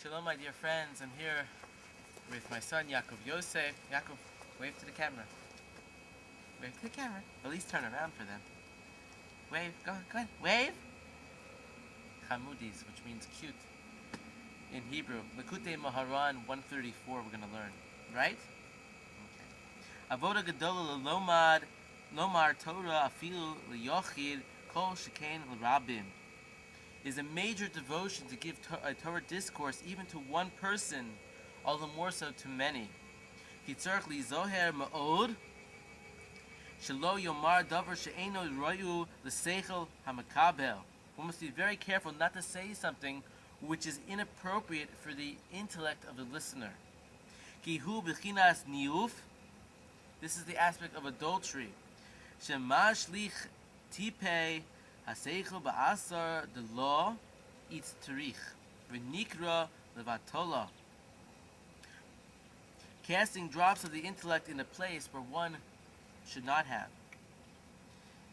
Shalom, my dear friends. I'm here with my son, Yaakov Yosef. Yaakov, wave to the camera. Wave to the camera. At least turn around for them. Wave. Go on. Wave. Chamudis, which means cute in Hebrew. Likutey Moharan 134 we're going to learn. Right? Okay. Avoda Gedola Lomar Torah Afilu Liyochid Kol Shekain L'Rabim is a major devotion to give a Torah discourse even to one person, all the more so to many. Kitzarch li zoher ma'od shelo yomar davar she'eno royu l'seichel hamakabel. One must be very careful not to say something which is inappropriate for the intellect of the listener. Kihu b'chinas niuf. This is the aspect of adultery. Shemashlich tipei Haseichel ba'asar the law eats tarich v'nikra levatola. Casting drops of the intellect in a place where one should not have.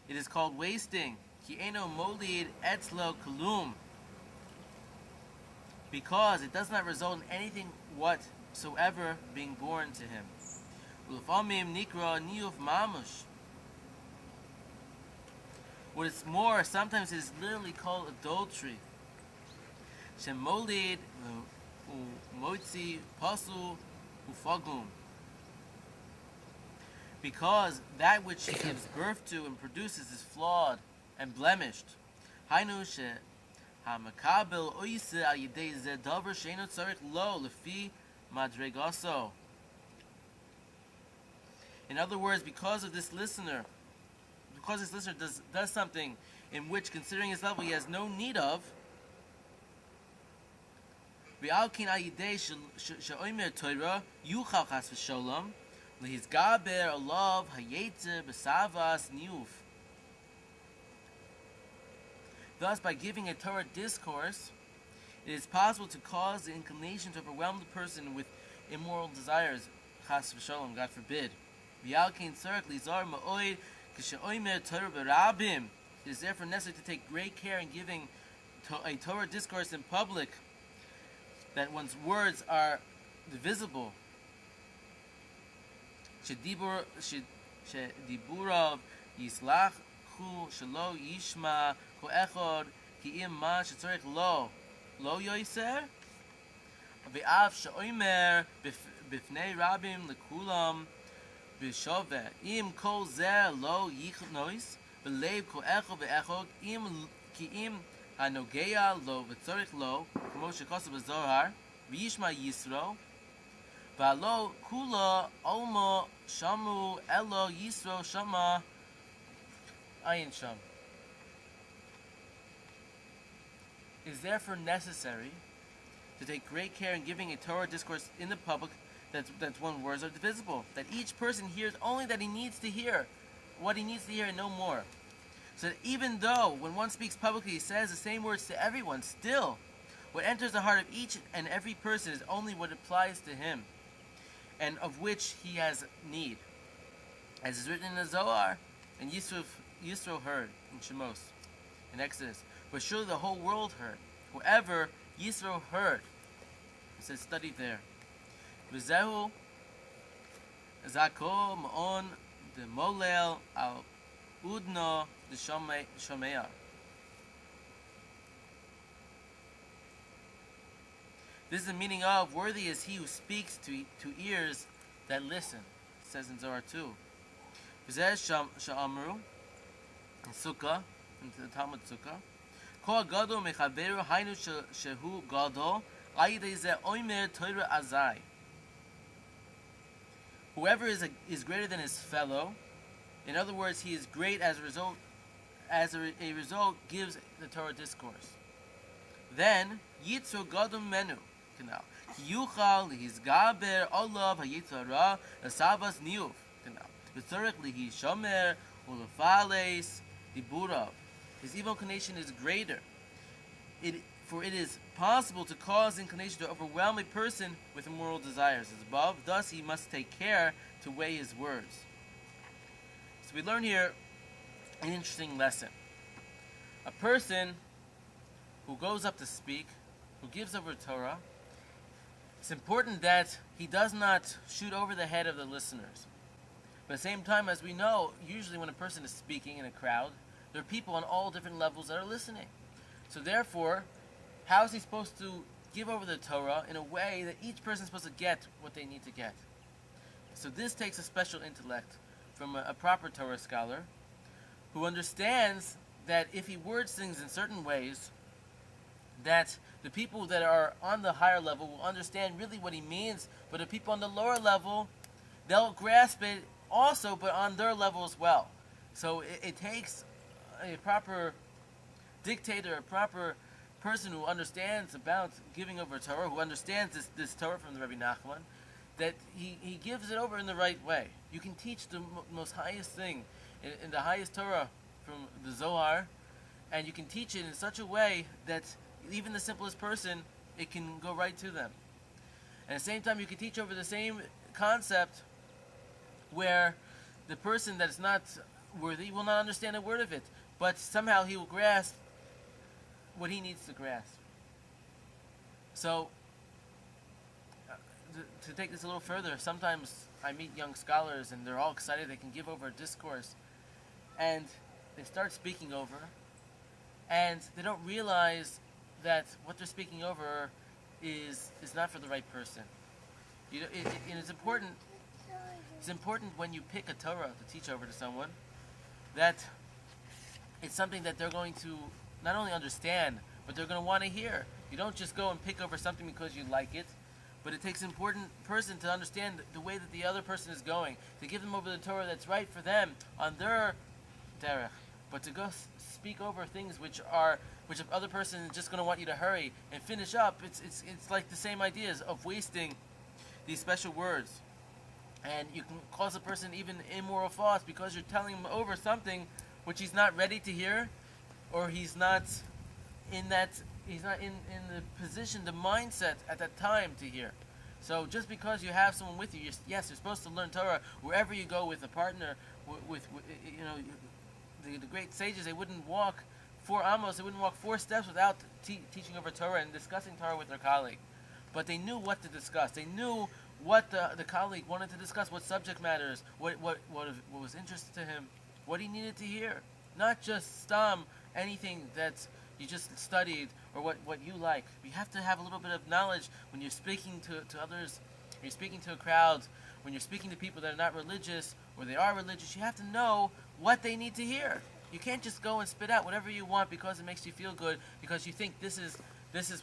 It is called wasting. Ki eno molid etzlo kalum. Because it does not result in anything whatsoever being born to him. Ulfamim nikra niuf mamush. What is more, sometimes it is literally called adultery. Shemolid moitzi pasu ufagum. Because that which it gives birth to and produces is flawed and blemished. Hainu she hamakabel oise al yidei ze davar she'eno tzarich lo lefi madregaso. In other words, because this listener does something in which, considering his level, he has no need of, thus, by giving a Torah discourse, it is possible to cause the inclination to overwhelm the person with immoral desires, chas v'sholom, God forbid. It is therefore necessary to take great care in giving a Torah discourse in public, that one's words are visible. Shediburav yislachu shelo yishma ko echod ki im ma shetzorich lo yoiser ve'av she'omer b'fnei rabim lekulam b'shove im kol zer lo yichnois b'leiv ko echod ve'echod ki im hanogea lo v'tzorich lo k'mo shekosu b'zohar v'yishma yisro v'alo kula olmo shamu elo yisro shama ayin sham. It is therefore necessary to take great care in giving a Torah discourse in the public that one's words are divisible, that each person hears only that he needs to hear, what he needs to hear and no more. So that even though when one speaks publicly he says the same words to everyone, still what enters the heart of each and every person is only what applies to him and of which he has need. As is written in the Zohar, and Yisro heard in Shemos, in Exodus, but surely the whole world heard. Whoever Yisro heard, it says study there. V'zehu zako ma'on de molel al udno de shomea. This is the meaning of, worthy is he who speaks to ears that listen. It says in Zohar 2. V'zeh sha'amru, in Sukkah, in the Talmud Sukkah, Ko gadol mechaveru hainu shehu gadol ayidei ze oimer Torah azai. Whoever is greater than his fellow, in other words, he is great as a result gives the Torah discourse. Then yitzu gadol menu canal yuchal lihizgaber olav hayitzara asavas niuf canal v'tzorich lihi shomer ulefales diburav. His evil inclination is greater. For it is possible to cause inclination to overwhelm a person with immoral desires as above. Thus he must take care to weigh his words. So we learn here an interesting lesson. A person who goes up to speak, who gives over Torah, It's important that he does not shoot over the head of the listeners. But at the same time, as we know, usually when a person is speaking in a crowd, there are people on all different levels that are listening. So therefore, how is he supposed to give over the Torah in a way that each person is supposed to get what they need to get? So this takes a special intellect from a proper Torah scholar who understands that if he words things in certain ways, that the people that are on the higher level will understand really what he means, but the people on the lower level, they'll grasp it also, but on their level as well. So it takes a proper dictator, a proper person who understands about giving over Torah, who understands this Torah from the Rebbe Nachman, that he gives it over in the right way. You can teach the most highest thing in the highest Torah from the Zohar, and you can teach it in such a way that even the simplest person, it can go right to them. And at the same time, you can teach over the same concept where the person that is not worthy will not understand a word of it, but somehow he will grasp what he needs to grasp. So, to take this a little further, sometimes I meet young scholars and they're all excited they can give over a discourse, and they start speaking over, and they don't realize that what they're speaking over is not for the right person. And it's important. It's important when you pick a Torah to teach over to someone that it's something that they're going to not only understand, but they're going to want to hear. You don't just go and pick over something because you like it, but it takes an important person to understand the way that the other person is going, to give them over the Torah that's right for them on their derech. But to go speak over things which the other person is just going to want you to hurry and finish up, it's like the same ideas of wasting these special words. And you can cause a person even immoral thoughts because you're telling him over something which he's not ready to hear, or he's not in the position, the mindset at that time to hear. So just because you have someone with you, you're supposed to learn Torah wherever you go with a partner. With the great sages, they wouldn't walk 4 amos, they wouldn't walk 4 steps without teaching over Torah and discussing Torah with their colleague. But they knew what to discuss. They knew what the colleague wanted to discuss, what subject matters, what was interesting to him, what he needed to hear. Not just anything that you just studied or what you like. You have to have a little bit of knowledge when you're speaking to others, when you're speaking to a crowd, when you're speaking to people that are not religious or they are religious. You have to know what they need to hear. You can't just go and spit out whatever you want because it makes you feel good, because you think this is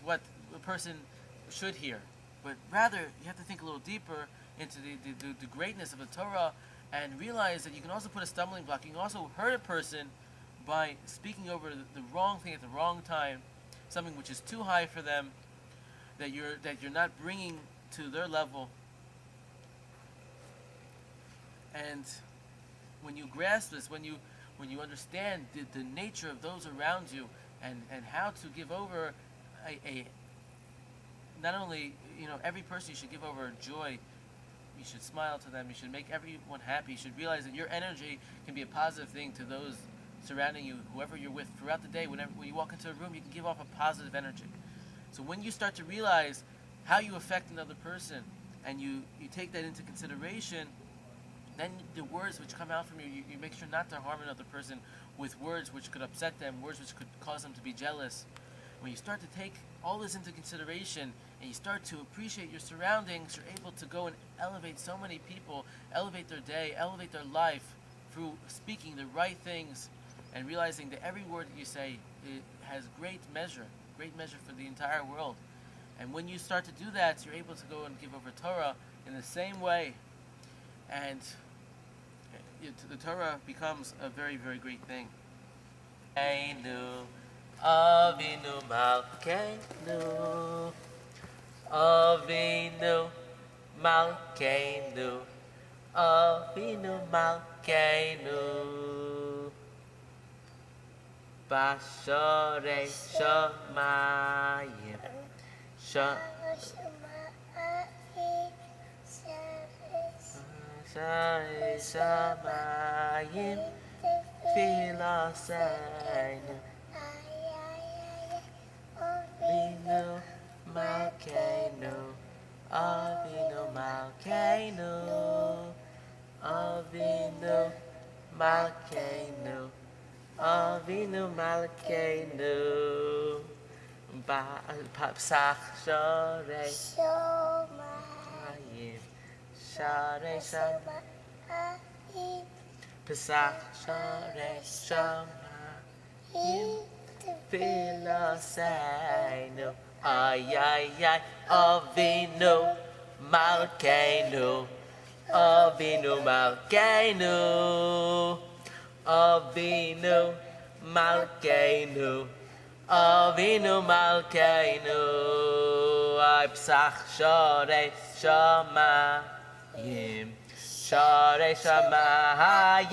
what a person should hear. But rather, you have to think a little deeper into the greatness of the Torah and realize that you can also put a stumbling block. You can also hurt a person by speaking over the wrong thing at the wrong time, something which is too high for them, that you're not bringing to their level. And when you grasp this, when you understand the nature of those around you and how to give over a not only, every person you should give over joy, you should smile to them, you should make everyone happy, you should realize that your energy can be a positive thing to those surrounding you, whoever you're with throughout the day. When you walk into a room, you can give off a positive energy. So when you start to realize how you affect another person and you take that into consideration, then the words which come out from you make sure not to harm another person with words which could upset them, words which could cause them to be jealous. When you start to take all this into consideration and you start to appreciate your surroundings, you're able to go and elevate so many people, elevate their day, elevate their life through speaking the right things and realizing that every word that you say has great measure for the entire world. And when you start to do that, you're able to go and give over Torah in the same way. And the Torah becomes a very, very great thing. Avinu Malkeinu, Avinu Malkeinu, Avinu Malkeinu, Basharei Shamayim, Basharei Shamayim, Filaseinu, Avinu Malkeinu, Malkeinu Psach Sharei Shamayim Sharei Shamayim Pesach Sharei Shamayim Tfiloseinu Ay ay ay Avinu Malkeinu Avinu Malkeinu Avinu Malkeinu Avinu Malkeinu Ay Pesach Sharei Shamayim Sharei Shamayim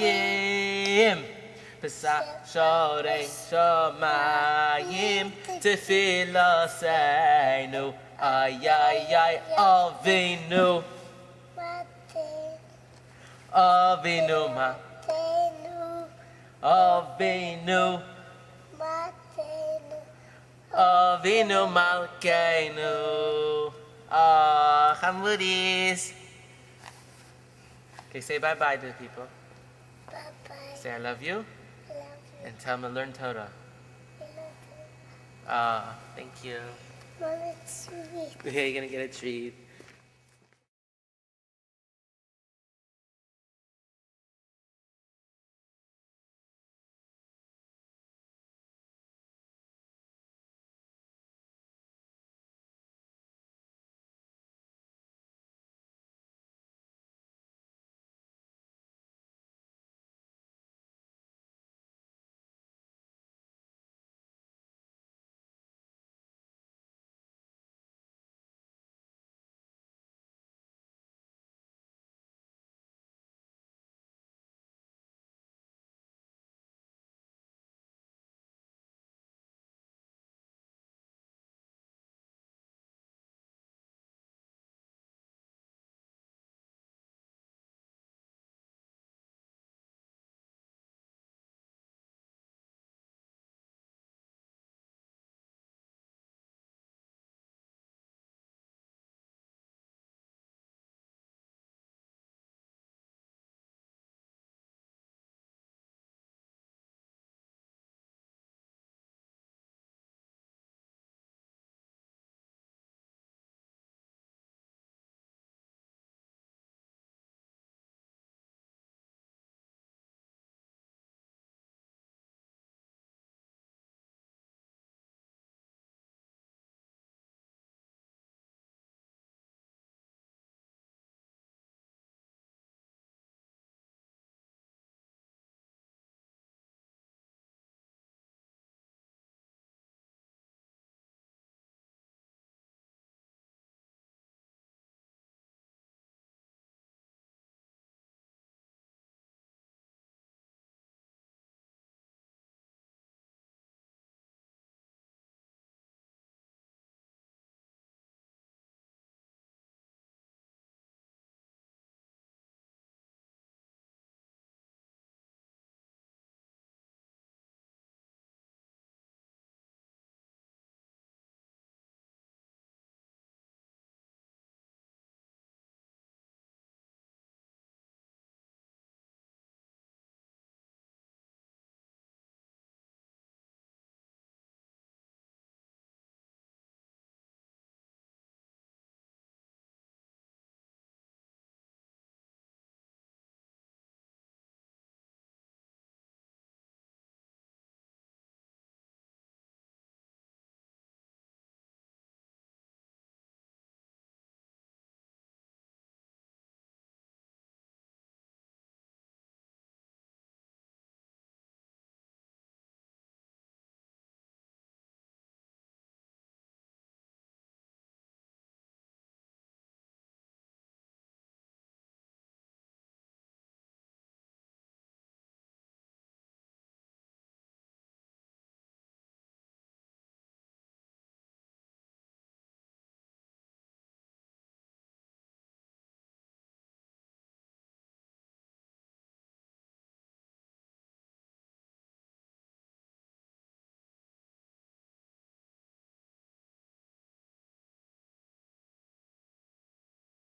Pesach Sharei Shamayim Tfiloseinu Ay ay ay Avinu Avinu Avinu Avinu Malkeinu Chamudis. Okay, say bye-bye to the people. Bye-bye. Say I love you. I love you. And tell them to learn Torah. I love you. Thank you. Mama, it's sweet. Okay, you're gonna get a treat.